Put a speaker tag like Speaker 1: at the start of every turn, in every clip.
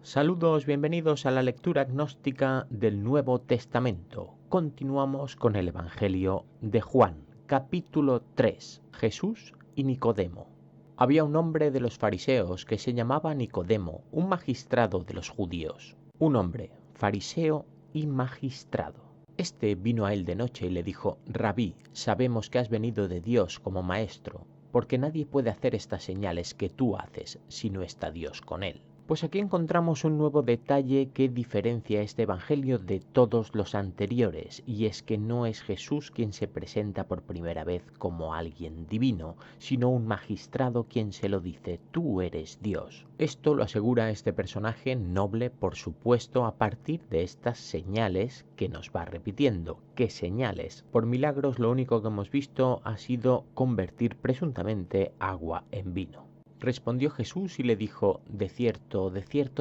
Speaker 1: Saludos, bienvenidos a la lectura gnóstica del Nuevo Testamento. Continuamos con el Evangelio de Juan, capítulo 3. Jesús y Nicodemo. Había un hombre de los fariseos que se llamaba Nicodemo, un magistrado de los judíos. Un hombre, fariseo y magistrado. Este vino a él de noche y le dijo: Rabí, sabemos que has venido de Dios como maestro, porque nadie puede hacer estas señales que tú haces si no está Dios con él. Pues aquí encontramos un nuevo detalle que diferencia este evangelio de todos los anteriores, y es que no es Jesús quien se presenta por primera vez como alguien divino, sino un magistrado quien se lo dice: tú eres Dios. Esto lo asegura este personaje noble, por supuesto, a partir de estas señales que nos va repitiendo. ¿Qué señales? Por milagros lo único que hemos visto ha sido convertir presuntamente agua en vino. Respondió Jesús y le dijo: de cierto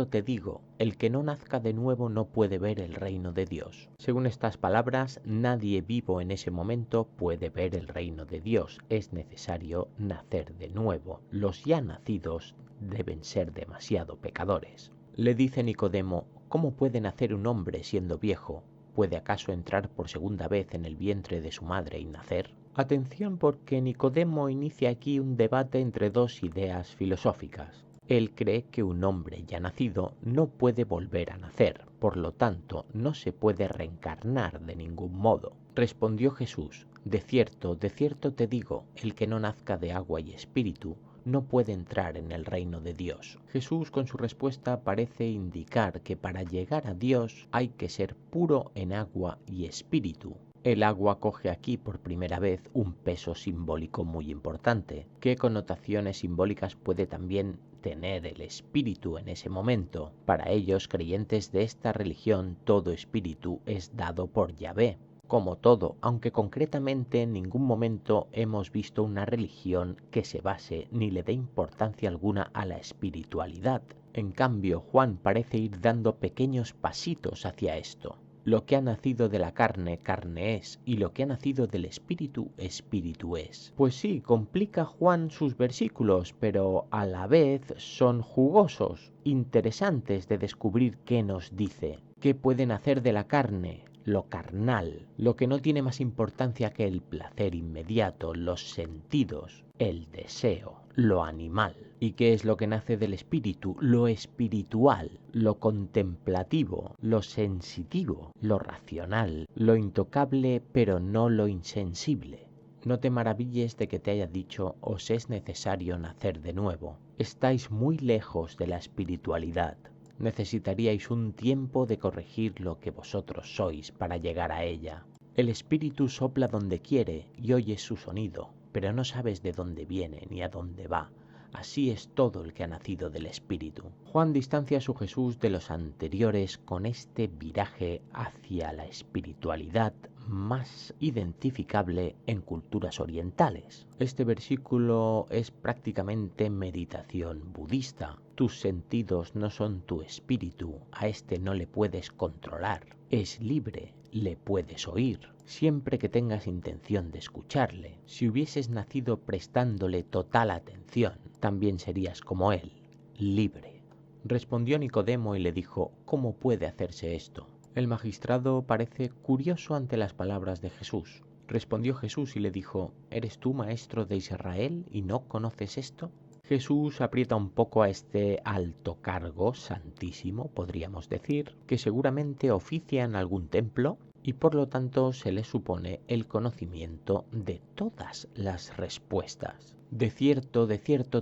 Speaker 1: te digo, el que no nazca de nuevo no puede ver el reino de Dios. Según estas palabras, nadie vivo en ese momento puede ver el reino de Dios. Es necesario nacer de nuevo. Los ya nacidos deben ser demasiado pecadores. Le dice Nicodemo: ¿cómo puede nacer un hombre siendo viejo? ¿Puede acaso entrar por segunda vez en el vientre de su madre y nacer? Atención, porque Nicodemo inicia aquí un debate entre dos ideas filosóficas. Él cree que un hombre ya nacido no puede volver a nacer, por lo tanto no se puede reencarnar de ningún modo. Respondió Jesús: de cierto te digo, el que no nazca de agua y espíritu no puede entrar en el reino de Dios. Jesús con su respuesta parece indicar que para llegar a Dios hay que ser puro en agua y espíritu. El agua coge aquí por primera vez un peso simbólico muy importante. ¿Qué connotaciones simbólicas puede también tener el espíritu en ese momento? Para ellos, creyentes de esta religión, todo espíritu es dado por Yahvé. Como todo, aunque concretamente en ningún momento hemos visto una religión que se base ni le dé importancia alguna a la espiritualidad. En cambio, Juan parece ir dando pequeños pasitos hacia esto. Lo que ha nacido de la carne, carne es, y lo que ha nacido del espíritu, espíritu es. Pues sí, complica Juan sus versículos, pero a la vez son jugosos, interesantes de descubrir qué nos dice. ¿Qué puede nacer de la carne? Lo carnal, lo que no tiene más importancia que el placer inmediato, los sentidos, el deseo, lo animal. ¿Y qué es lo que nace del espíritu? Lo espiritual, lo contemplativo, lo sensitivo, lo racional, lo intocable pero no lo insensible. No te maravilles de que te haya dicho: os es necesario nacer de nuevo. Estáis muy lejos de la espiritualidad. Necesitaríais un tiempo de corregir lo que vosotros sois para llegar a ella. El espíritu sopla donde quiere y oyes su sonido, pero no sabes de dónde viene ni a dónde va. Así es todo el que ha nacido del espíritu. Juan distancia a su Jesús de los anteriores con este viraje hacia la espiritualidad más identificable en culturas orientales. Este versículo es prácticamente meditación budista. Tus sentidos no son tu espíritu, a este no le puedes controlar. Es libre, le puedes oír, siempre que tengas intención de escucharle. Si hubieses nacido prestándole total atención, también serías como él, libre. Respondió Nicodemo y le dijo: ¿cómo puede hacerse esto? El magistrado parece curioso ante las palabras de Jesús. Respondió Jesús y le dijo: ¿eres tú maestro de Israel y no conoces esto? Jesús aprieta un poco a este alto cargo santísimo, podríamos decir, que seguramente oficia en algún templo y por lo tanto se le supone el conocimiento de todas las respuestas. De cierto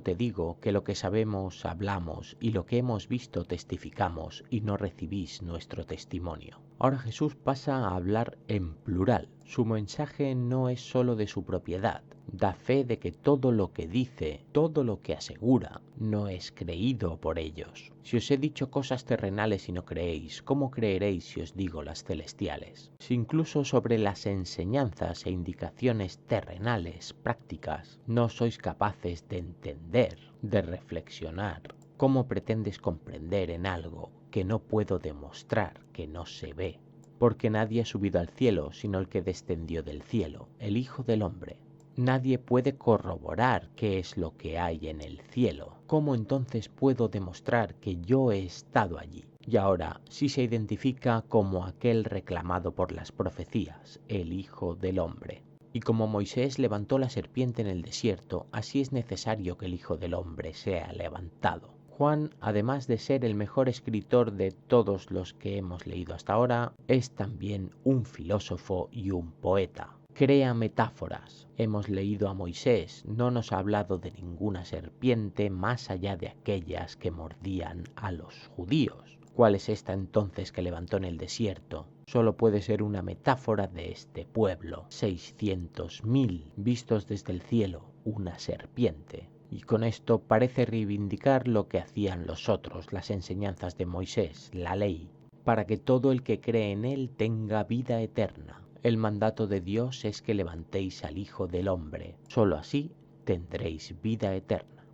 Speaker 1: te digo que lo que sabemos hablamos y lo que hemos visto testificamos y no recibís nuestro testimonio. Ahora Jesús pasa a hablar en plural. Su mensaje no es solo de su propiedad. Da fe de que todo lo que dice, todo lo que asegura, no es creído por ellos. Si os he dicho cosas terrenales y no creéis, ¿cómo creeréis si os digo las celestiales? Si incluso sobre las enseñanzas e indicaciones terrenales, prácticas, no sois capaces de entender, de reflexionar, ¿cómo pretendes comprender en algo que no puedo demostrar, que no se ve? Porque nadie ha subido al cielo, sino el que descendió del cielo, el Hijo del Hombre. Nadie puede corroborar qué es lo que hay en el cielo. ¿Cómo entonces puedo demostrar que yo he estado allí? Y ahora sí se identifica como aquel reclamado por las profecías, el Hijo del Hombre. Y como Moisés levantó la serpiente en el desierto, así es necesario que el Hijo del Hombre sea levantado. Juan, además de ser el mejor escritor de todos los que hemos leído hasta ahora, es también un filósofo y un poeta. Crea metáforas. Hemos leído a Moisés, no nos ha hablado de ninguna serpiente más allá de aquellas que mordían a los judíos. ¿Cuál es esta entonces que levantó en el desierto? Solo puede ser una metáfora de este pueblo. 600.000 vistos desde el cielo, una serpiente. Y con esto parece reivindicar lo que hacían los otros, las enseñanzas de Moisés, la ley, para que todo el que cree en él tenga vida eterna. El mandato de Dios es que levantéis al Hijo del Hombre, solo así tendréis vida eterna.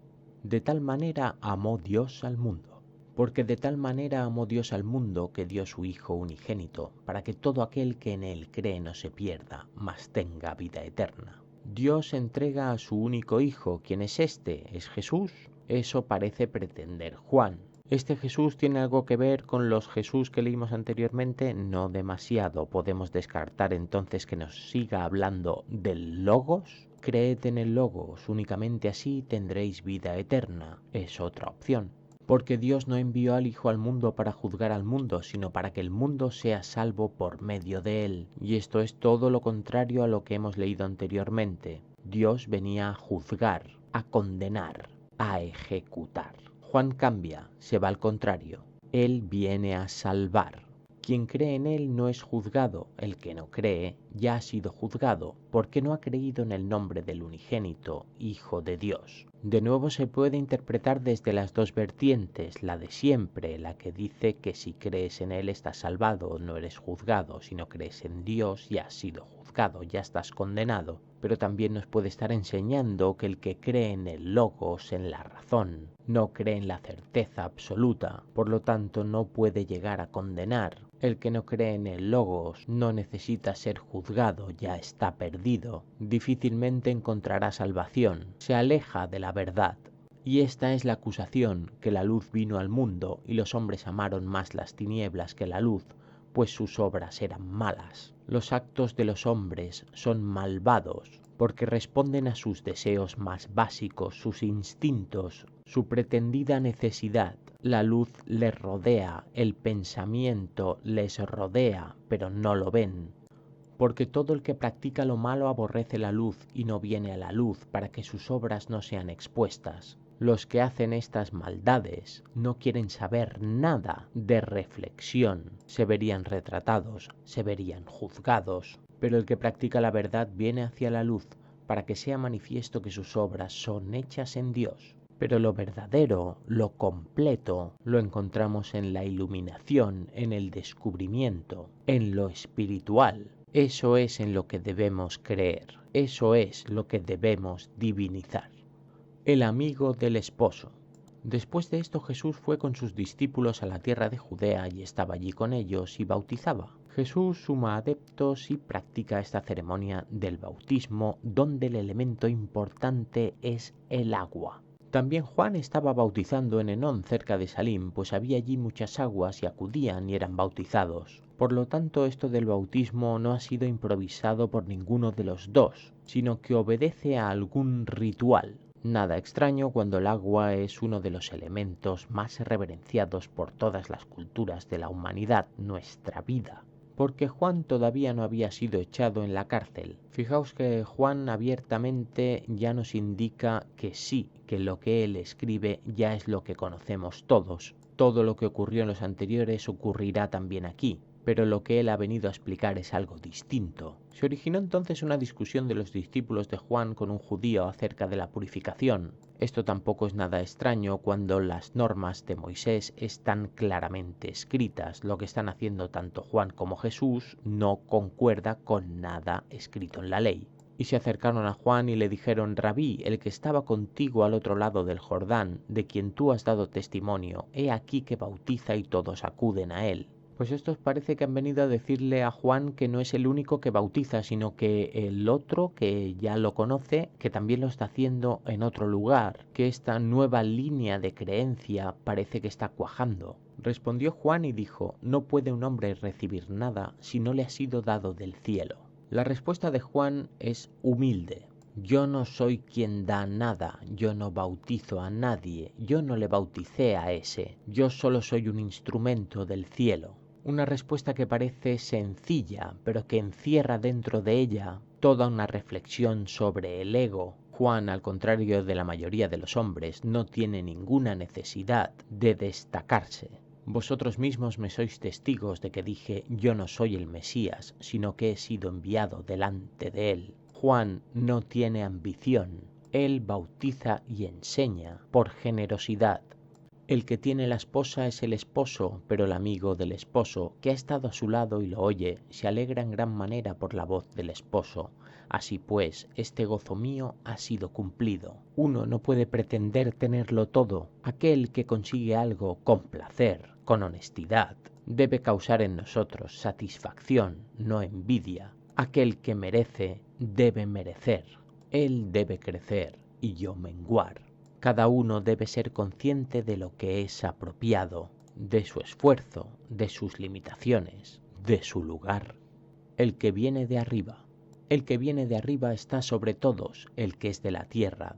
Speaker 1: De tal manera amó Dios al mundo. Porque de tal manera amó Dios al mundo que dio su Hijo unigénito, para que todo aquel que en él cree no se pierda, mas tenga vida eterna. Dios entrega a su único Hijo. ¿Quién es este? ¿Es Jesús? Eso parece pretender Juan. ¿Este Jesús tiene algo que ver con los Jesús que leímos anteriormente? No demasiado. ¿Podemos descartar entonces que nos siga hablando del Logos? Creed en el Logos, únicamente así tendréis vida eterna. Es otra opción. Porque Dios no envió al Hijo al mundo para juzgar al mundo, sino para que el mundo sea salvo por medio de él. Y esto es todo lo contrario a lo que hemos leído anteriormente. Dios venía a juzgar, a condenar, a ejecutar. Juan cambia, se va al contrario. Él viene a salvar. Quien cree en él no es juzgado, el que no cree ya ha sido juzgado, porque no ha creído en el nombre del unigénito Hijo de Dios. De nuevo se puede interpretar desde las dos vertientes, la de siempre, la que dice que si crees en él estás salvado, no eres juzgado, si no crees en Dios ya has sido juzgado, ya estás condenado. Pero también nos puede estar enseñando que el que cree en el Logos, en la razón, no cree en la certeza absoluta, por lo tanto no puede llegar a condenar. El que no cree en el Logos no necesita ser juzgado, ya está perdido. Difícilmente encontrará salvación, se aleja de la verdad. Y esta es la acusación, que la luz vino al mundo y los hombres amaron más las tinieblas que la luz, pues sus obras eran malas. Los actos de los hombres son malvados, porque responden a sus deseos más básicos, sus instintos, su pretendida necesidad. La luz les rodea, el pensamiento les rodea, pero no lo ven. Porque todo el que practica lo malo aborrece la luz y no viene a la luz para que sus obras no sean expuestas. Los que hacen estas maldades no quieren saber nada de reflexión. Se verían retratados, se verían juzgados. Pero el que practica la verdad viene hacia la luz para que sea manifiesto que sus obras son hechas en Dios. Pero lo verdadero, lo completo, lo encontramos en la iluminación, en el descubrimiento, en lo espiritual. Eso es en lo que debemos creer, eso es lo que debemos divinizar. El amigo del esposo. Después de esto Jesús fue con sus discípulos a la tierra de Judea y estaba allí con ellos y bautizaba. Jesús suma adeptos y practica esta ceremonia del bautismo donde el elemento importante es el agua. También Juan estaba bautizando en Enón cerca de Salim, pues había allí muchas aguas y acudían y eran bautizados. Por lo tanto, esto del bautismo no ha sido improvisado por ninguno de los dos, sino que obedece a algún ritual. Nada extraño cuando el agua es uno de los elementos más reverenciados por todas las culturas de la humanidad, nuestra vida. Porque Juan todavía no había sido echado en la cárcel. Fijaos que Juan abiertamente ya nos indica que sí, que lo que él escribe ya es lo que conocemos todos. Todo lo que ocurrió en los anteriores ocurrirá también aquí. Pero lo que él ha venido a explicar es algo distinto. Se originó entonces una discusión de los discípulos de Juan con un judío acerca de la purificación. Esto tampoco es nada extraño cuando las normas de Moisés están claramente escritas. Lo que están haciendo tanto Juan como Jesús no concuerda con nada escrito en la ley. Y se acercaron a Juan y le dijeron: Rabí, el que estaba contigo al otro lado del Jordán, de quien tú has dado testimonio, he aquí que bautiza y todos acuden a él. Pues estos parece que han venido a decirle a Juan que no es el único que bautiza, sino que el otro, que ya lo conoce, que también lo está haciendo en otro lugar, que esta nueva línea de creencia parece que está cuajando. Respondió Juan y dijo: no puede un hombre recibir nada si no le ha sido dado del cielo. La respuesta de Juan es humilde. Yo no soy quien da nada, yo no bautizo a nadie, yo no le bauticé a ese, yo solo soy un instrumento del cielo. Una respuesta que parece sencilla, pero que encierra dentro de ella toda una reflexión sobre el ego. Juan, al contrario de la mayoría de los hombres, no tiene ninguna necesidad de destacarse. Vosotros mismos me sois testigos de que dije: yo no soy el Mesías, sino que he sido enviado delante de él. Juan no tiene ambición, él bautiza y enseña por generosidad. El que tiene la esposa es el esposo, pero el amigo del esposo, que ha estado a su lado y lo oye, se alegra en gran manera por la voz del esposo. Así pues, este gozo mío ha sido cumplido. Uno no puede pretender tenerlo todo. Aquel que consigue algo con placer, con honestidad, debe causar en nosotros satisfacción, no envidia. Aquel que merece, debe merecer. Él debe crecer y yo menguar. Cada uno debe ser consciente de lo que es apropiado, de su esfuerzo, de sus limitaciones, de su lugar. El que viene de arriba. El que viene de arriba está sobre todos. El que es de la tierra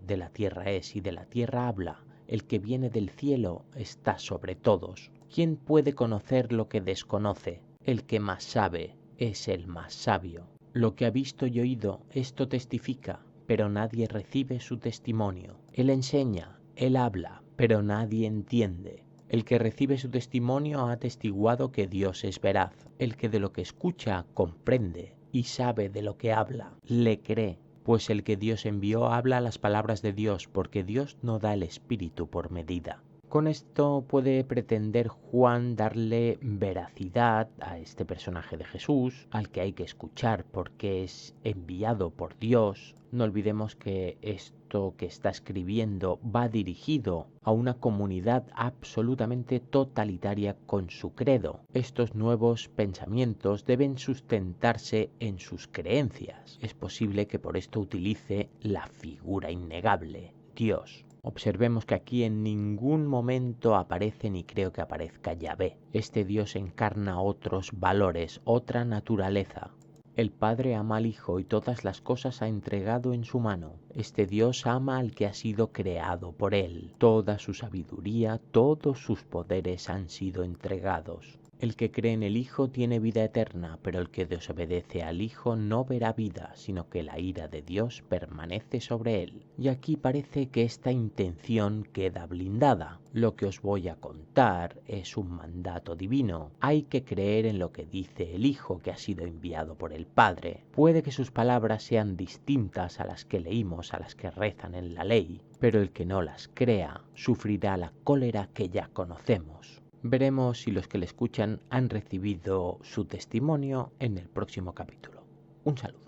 Speaker 1: es y de la tierra habla. El que viene del cielo está sobre todos. ¿Quién puede conocer lo que desconoce? El que más sabe es el más sabio. Lo que ha visto y oído, esto testifica, pero nadie recibe su testimonio. Él enseña, él habla, pero nadie entiende. El que recibe su testimonio ha atestiguado que Dios es veraz. El que de lo que escucha comprende y sabe de lo que habla, le cree, pues el que Dios envió habla las palabras de Dios, porque Dios no da el Espíritu por medida. Con esto puede pretender Juan darle veracidad a este personaje de Jesús, al que hay que escuchar porque es enviado por Dios. No olvidemos que esto que está escribiendo va dirigido a una comunidad absolutamente totalitaria con su credo. Estos nuevos pensamientos deben sustentarse en sus creencias. Es posible que por esto utilice la figura innegable, Dios. Observemos que aquí en ningún momento aparece ni creo que aparezca Yahvé. Este Dios encarna otros valores, otra naturaleza. El Padre ama al Hijo y todas las cosas ha entregado en su mano. Este Dios ama al que ha sido creado por él. Toda su sabiduría, todos sus poderes han sido entregados. El que cree en el Hijo tiene vida eterna, pero el que desobedece al Hijo no verá vida, sino que la ira de Dios permanece sobre él. Y aquí parece que esta intención queda blindada. Lo que os voy a contar es un mandato divino. Hay que creer en lo que dice el Hijo que ha sido enviado por el Padre. Puede que sus palabras sean distintas a las que leímos, a las que rezan en la ley, pero el que no las crea sufrirá la cólera que ya conocemos. Veremos si los que le escuchan han recibido su testimonio en el próximo capítulo. Un saludo.